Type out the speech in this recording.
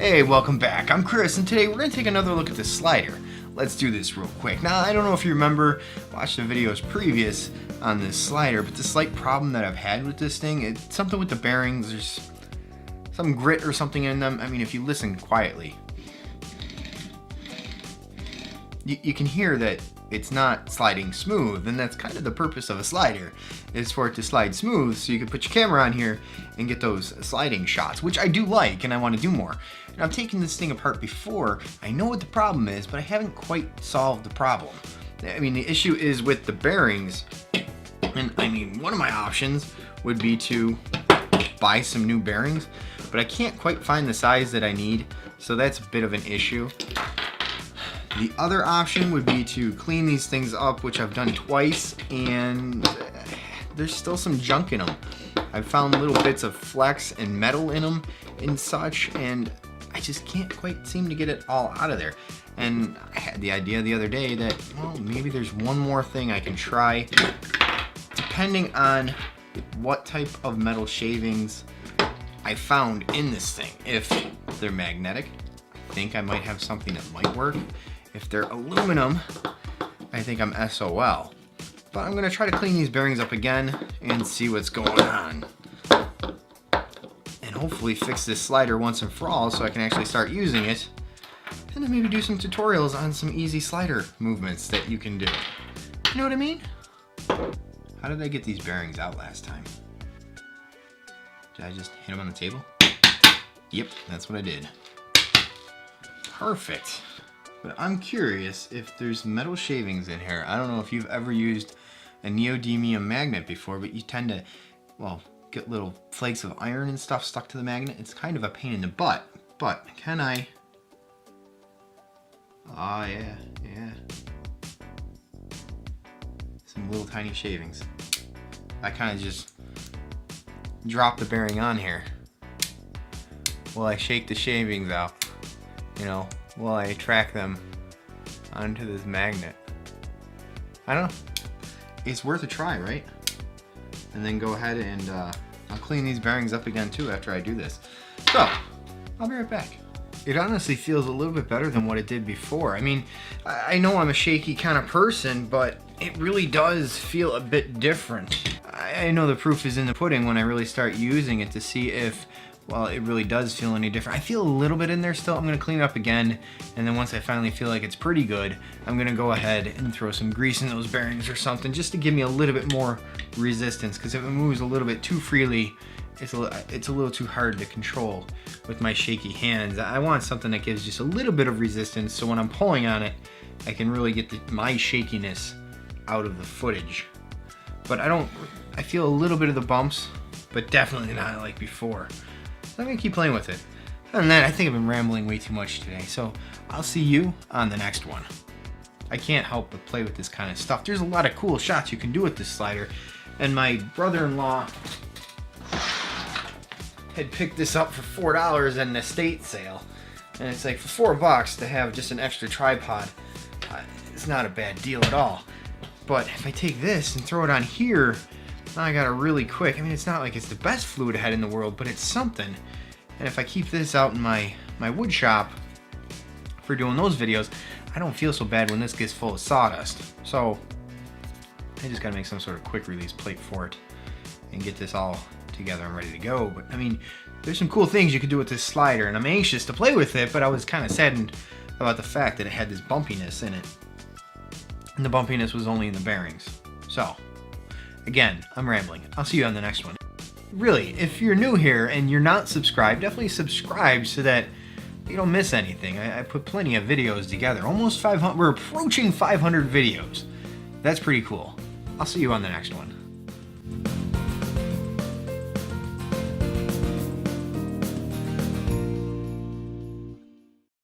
Hey, welcome back. I'm Chris, and today we're going to take another look at this slider. Let's do this real quick. Now, I don't know if you remember, watched the videos previous on this slider, but the slight problem that I've had with this thing, it's something with the bearings. There's some grit or something in them. I mean, if you listen quietly, you can hear that it's not sliding smooth, and that's kind of the purpose of a slider, is for it to slide smooth so you can put your camera on here and get those sliding shots, which I do like and I want to do more. And I've taken this thing apart before. I know what the problem is, but I haven't quite solved the problem. I mean, the issue is with the bearings, and I mean, one of my options would be to buy some new bearings, but I can't quite find the size that I need, so that's a bit of an issue. The other option would be to clean these things up, which I've done twice, and there's still some junk in them. I've found little bits of flex and metal in them and such, and I just can't quite seem to get it all out of there. And I had the idea the other day that, well, maybe there's one more thing I can try, depending on what type of metal shavings I found in this thing. If they're magnetic, I think I might have something that might work. If they're aluminum, I think I'm SOL. But I'm gonna try to clean these bearings up again and see what's going on. And hopefully fix this slider once and for all so I can actually start using it. And then maybe do some tutorials on some easy slider movements that you can do. You know what I mean? How did I get these bearings out last time? Did I just hit them on the table? Yep, that's what I did. Perfect. But I'm curious if there's metal shavings in here. I don't know if you've ever used a neodymium magnet before, but you tend to, well, get little flakes of iron and stuff stuck to the magnet. It's kind of a pain in the butt, but can I? Oh yeah. Some little tiny shavings. I kind of just drop the bearing on here while I shake the shavings out, you know, while I track them onto this magnet. I don't know. It's worth a try, right? And then go ahead and I'll clean these bearings up again too after I do this. So, I'll be right back. It honestly feels a little bit better than what it did before. I mean, I know I'm a shaky kind of person, but it really does feel a bit different. I know the proof is in the pudding when I really start using it to see if, well, it really does feel any different. I feel a little bit in there still. I'm gonna clean it up again, and then once I finally feel like it's pretty good, I'm gonna go ahead and throw some grease in those bearings or something just to give me a little bit more resistance, because if it moves a little bit too freely, it's a little too hard to control with my shaky hands. I want something that gives just a little bit of resistance, so when I'm pulling on it, I can really get my shakiness out of the footage. But I feel a little bit of the bumps, but definitely not like before. So I'm gonna keep playing with it. Other than that, I think I've been rambling way too much today, so I'll see you on the next one. I can't help but play with this kind of stuff. There's a lot of cool shots you can do with this slider, and my brother-in-law had picked this up for $4 at an estate sale, and it's like for $4 to have just an extra tripod. It's not a bad deal at all. But if I take this and throw it on here, now I got a really quick, I mean, it's not like it's the best fluid head in the world, but it's something. And if I keep this out in my wood shop for doing those videos, I don't feel so bad when this gets full of sawdust. So I just gotta make some sort of quick release plate for it and get this all together and ready to go. But I mean, there's some cool things you could do with this slider, and I'm anxious to play with it, but I was kind of saddened about the fact that it had this bumpiness in it. And the bumpiness was only in the bearings. So, again, I'm rambling. I'll see you on the next one. Really, if you're new here and you're not subscribed, definitely subscribe so that you don't miss anything. I put plenty of videos together. Almost 500, we're approaching 500 videos. That's pretty cool. I'll see you on the next one.